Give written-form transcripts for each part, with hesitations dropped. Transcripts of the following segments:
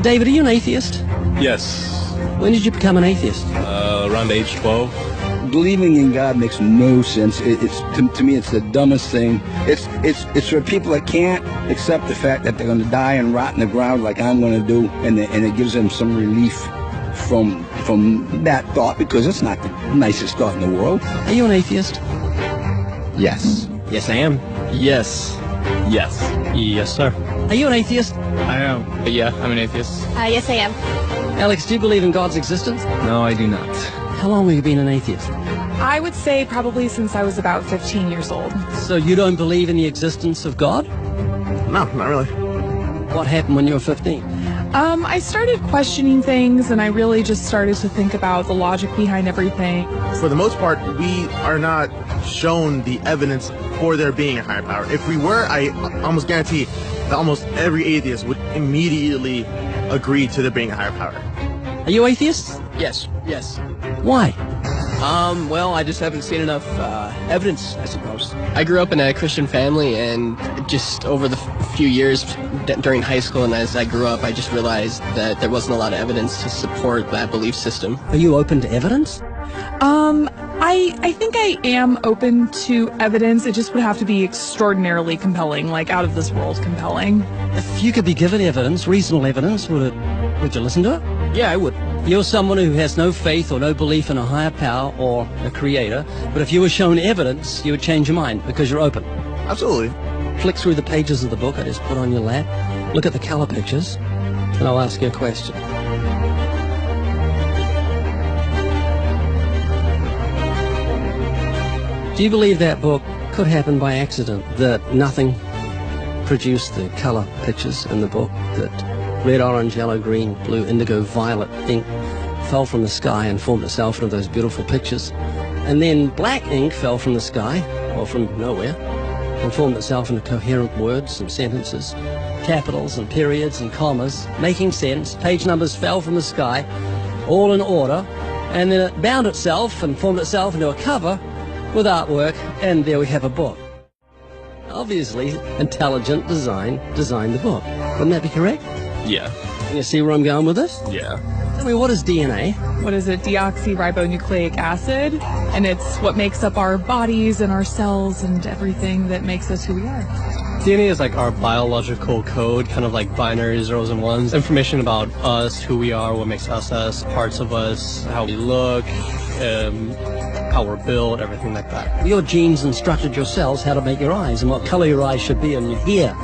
David, are you an atheist? Yes. When did you become an atheist? Around age 12. Believing in God makes no sense. To me, it's the dumbest thing. It's for people that can't accept the fact that they're going to die and rot in the ground like I'm going to do, and it gives them some relief from that thought, because it's not the nicest thought in the world. Are you an atheist? Yes. Yes, I am. Yes. Yes. Yes, sir. Are you an atheist? I am. Yeah, I'm an atheist. Yes, I am. Alex, do you believe in God's existence? No, I do not. How long have you been an atheist? I would say probably since I was about 15 years old. So you don't believe in the existence of God? No, not really. What happened when you were 15? I started questioning things, and I really just started to think about the logic behind everything. For the most part, we are not shown the evidence for there being a higher power. If we were, I almost guarantee that almost every atheist would immediately agree to there being a higher power. Are you atheists? Yes. Why? Well, I just haven't seen enough evidence, I suppose. I grew up in a Christian family, and just over the few years during high school and as I grew up, I just realized that there wasn't a lot of evidence to support that belief system. Are you open to evidence? I think I am open to evidence. It just would have to be extraordinarily compelling, like out of this world compelling. If you could be given evidence, reasonable evidence, would you listen to it? Yeah, I would. You're someone who has no faith or no belief in a higher power or a creator, but if you were shown evidence, you would change your mind because you're open. Absolutely. Flick through the pages of the book I just put on your lap, look at the color pictures, and I'll ask you a question. Do you believe that book could happen by accident, that nothing produced the color pictures in the book, that red, orange, yellow, green, blue, indigo, violet ink fell from the sky and formed itself into those beautiful pictures, and then black ink fell from the sky, or from nowhere, and formed itself into coherent words and sentences, capitals and periods and commas, making sense, page numbers fell from the sky, all in order, and then it bound itself and formed itself into a cover with artwork, and there we have a book. Obviously, intelligent design designed the book. Wouldn't that be correct? Yeah. Can you see where I'm going with this? Yeah. Tell me, what is DNA? What is it? Deoxyribonucleic acid. And it's what makes up our bodies and our cells and everything that makes us who we are. DNA is like our biological code, kind of like binary zeros and ones. Information about us, who we are, what makes us, parts of us, how we look, how we're built, everything like that. Your genes instructed your cells how to make your eyes and what color your eyes should be, and your hair,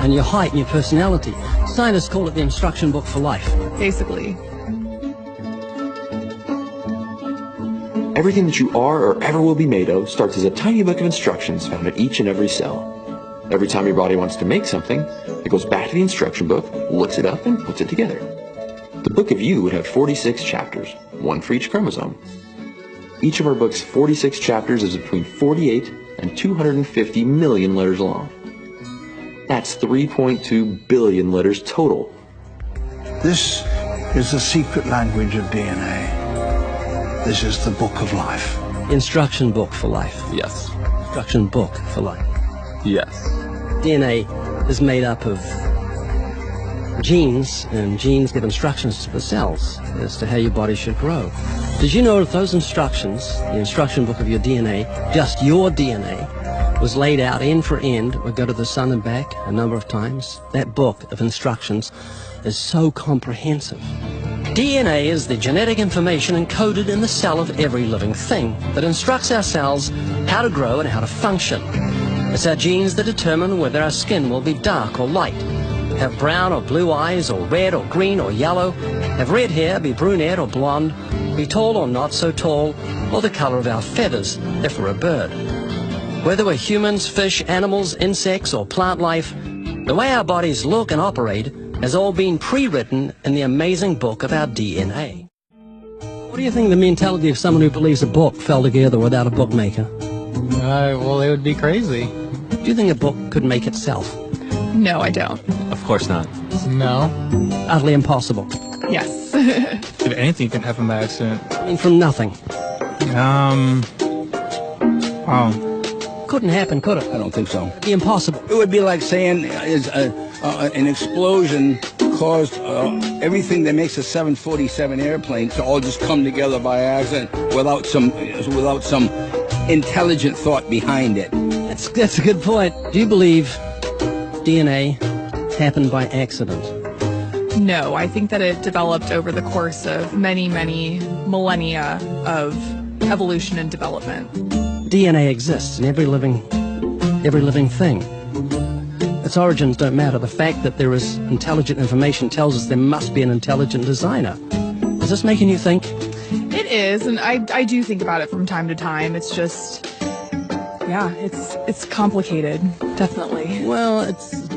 and your height, and your personality. Scientists call it the instruction book for life. Basically. Everything that you are or ever will be made of starts as a tiny book of instructions found in each and every cell. Every time your body wants to make something, it goes back to the instruction book, looks it up, and puts it together. The book of you would have 46 chapters, one for each chromosome. Each of our book's 46 chapters is between 48 and 250 million letters long. That's 3.2 billion letters total. This is the secret language of DNA. This is the book of life. Instruction book for life. Yes. Instruction book for life. Yes. DNA is made up of genes, and genes give instructions to the cells as to how your body should grow. Did you know that those instructions, the instruction book of your DNA, just your DNA, was laid out end for end, would go to the sun and back a number of times? That book of instructions is so comprehensive. DNA is the genetic information encoded in the cell of every living thing that instructs our cells how to grow and how to function. It's our genes that determine whether our skin will be dark or light, have brown or blue eyes, or red or green or yellow, have red hair, be brunette or blonde, be tall or not so tall, or the color of our feathers if we're a bird. Whether we're humans, fish, animals, insects, or plant life, the way our bodies look and operate has all been pre-written in the amazing book of our DNA. What do you think the mentality of someone who believes a book fell together without a bookmaker? Well, it would be crazy. Do you think a book could make itself? No, I don't. Of course not. No. Utterly impossible. Yes. If anything can happen by accident. I mean, from nothing. Couldn't happen, could it? I don't think so. It'd be impossible. It would be like saying an explosion caused everything that makes a 747 airplane to all just come together by accident without some intelligent thought behind it. That's a good point. Do you believe DNA happened by accident? No, I think that it developed over the course of many, many millennia of evolution and development. DNA exists in every living thing. Its origins don't matter. The fact that there is intelligent information tells us there must be an intelligent designer. Is this making you think? It is, and I do think about it from time to time. It's just, yeah, it's complicated, definitely. Well,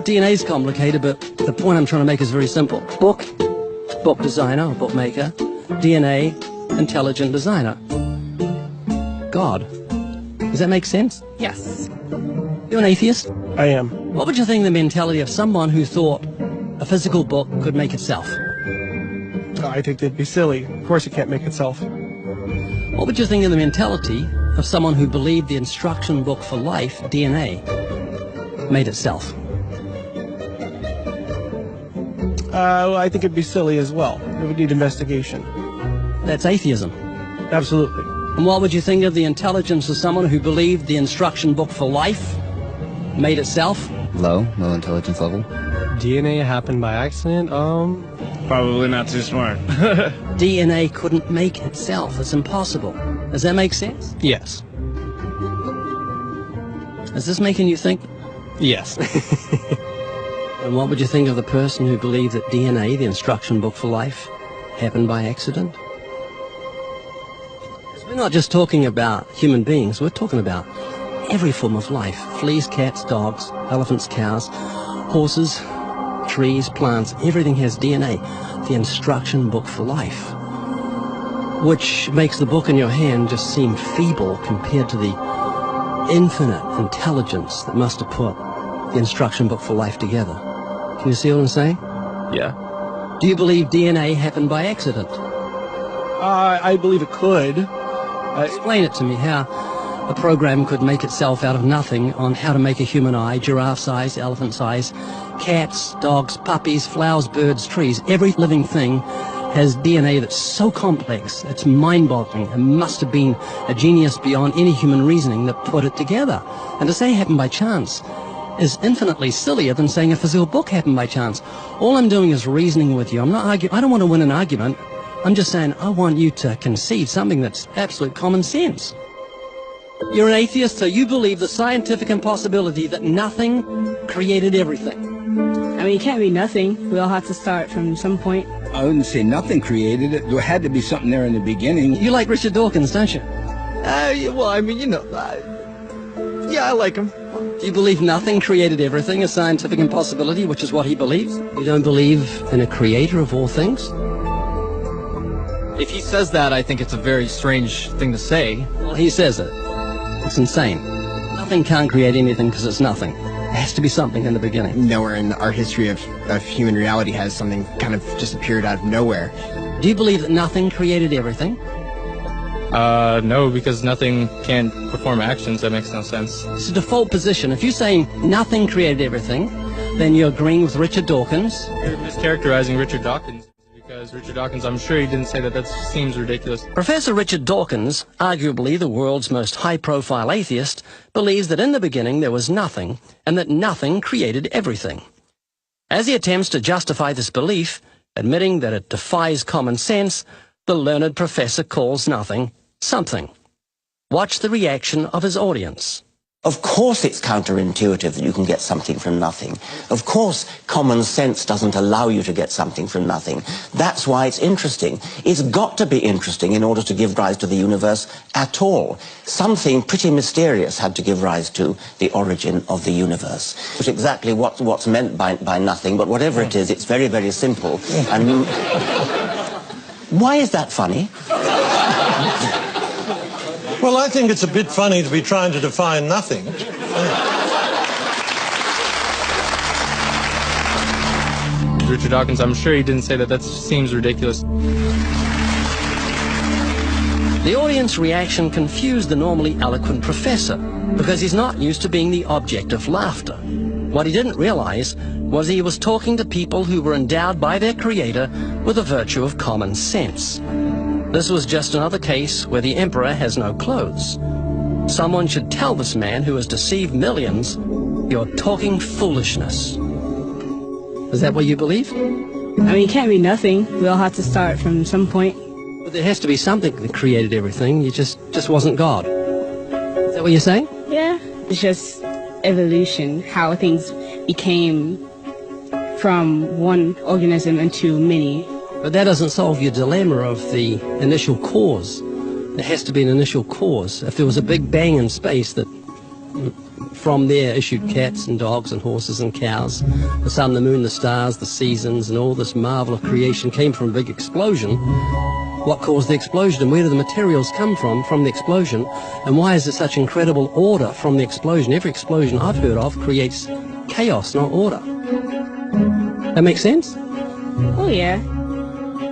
DNA's complicated, but the point I'm trying to make is very simple. Book designer, or bookmaker, DNA, intelligent designer. God. Does that make sense? Yes. You're an atheist? I am. What would you think of the mentality of someone who thought a physical book could make itself? I think that'd be silly. Of course it can't make itself. What would you think of the mentality of someone who believed the instruction book for life, DNA, made itself? I think it'd be silly as well. It would need investigation. That's atheism. Absolutely. And what would you think of the intelligence of someone who believed the instruction book for life made itself? Low intelligence level. DNA happened by accident? Probably not too smart. DNA couldn't make itself. It's impossible. Does that make sense? Yes. Is this making you think? Yes. And what would you think of the person who believed that DNA, the instruction book for life, happened by accident? Because we're not just talking about human beings, we're talking about every form of life. Fleas, cats, dogs, elephants, cows, horses, trees, plants, everything has DNA, the instruction book for life. Which makes the book in your hand just seem feeble compared to the infinite intelligence that must have put the instruction book for life together. Can you see what I'm saying? Yeah. Do you believe DNA happened by accident? I believe it could. Explain it to me, how a program could make itself out of nothing on how to make a human eye, giraffe size, elephant size, cats, dogs, puppies, flowers, birds, trees. Every living thing has DNA that's so complex, it's mind-boggling. It must have been a genius beyond any human reasoning that put it together. And to say it happened by chance is infinitely sillier than saying a physical book happened by chance. All I'm doing is reasoning with you. I'm not arguing. I don't want to win an argument. I'm just saying I want you to concede something that's absolute common sense. You're an atheist, so you believe the scientific impossibility that nothing created everything. I mean, it can't be nothing. We all have to start from some point. I wouldn't say nothing created it. There had to be something there in the beginning. You like Richard Dawkins, don't you? Well, I mean, you know, yeah, I like him. Do you believe nothing created everything, a scientific impossibility, which is what he believes? You don't believe in a creator of all things? If he says that, I think it's a very strange thing to say. Well, he says it. It's insane. Nothing can't create anything because it's nothing. There has to be something in the beginning. Nowhere in our history of human reality has something kind of just appeared out of nowhere. Do you believe that nothing created everything? No, because nothing can perform actions. That makes no sense. It's a default position. If you're saying nothing created everything, then you're agreeing with Richard Dawkins. You're mischaracterizing Richard Dawkins, because Richard Dawkins, I'm sure he didn't say that. That seems ridiculous. Professor Richard Dawkins, arguably the world's most high-profile atheist, believes that in the beginning there was nothing, and that nothing created everything. As he attempts to justify this belief, admitting that it defies common sense, the learned professor calls nothing something. Watch the reaction of his audience. Of course it's counterintuitive that you can get something from nothing. Of course common sense doesn't allow you to get something from nothing. That's why it's interesting. It's got to be interesting in order to give rise to the universe at all. Something pretty mysterious had to give rise to the origin of the universe. It's exactly what's meant by nothing, but whatever it is, it's very, very simple. And why is that funny? Well, I think it's a bit funny to be trying to define nothing. Richard Dawkins, I'm sure he didn't say that. That seems ridiculous. The audience reaction confused the normally eloquent professor because he's not used to being the object of laughter. What he didn't realize was he was talking to people who were endowed by their creator with the virtue of common sense. This was just another case where the emperor has no clothes. Someone should tell this man who has deceived millions, "You're talking foolishness." Is that what you believe? I mean, it can't be nothing. We all have to start from some point. But there has to be something that created everything. You just wasn't God. Is that what you're saying? Yeah. It's just evolution, how things became from one organism into many. But that doesn't solve your dilemma of the initial cause. There has to be an initial cause. If there was a big bang in space that from there issued cats and dogs and horses and cows, the sun, the moon, the stars, the seasons, and all this marvel of creation came from a big explosion, what caused the explosion, and where do the materials come from the explosion, and why is there such incredible order from the explosion? Every explosion I've heard of creates chaos, not order. That makes sense? Oh, yeah.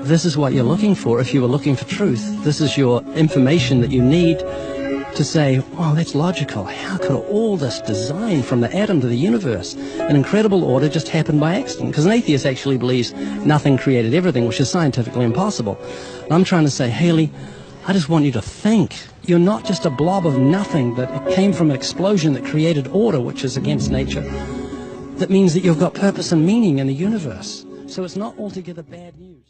This is what you're looking for if you were looking for truth. This is your information that you need to say, well, that's logical. How could all this design from the atom to the universe, an incredible order, just happen by accident? Because an atheist actually believes nothing created everything, which is scientifically impossible. And I'm trying to say, Haley, I just want you to think. You're not just a blob of nothing, but it came from an explosion that created order, which is against nature. That means that you've got purpose and meaning in the universe. So it's not altogether bad news.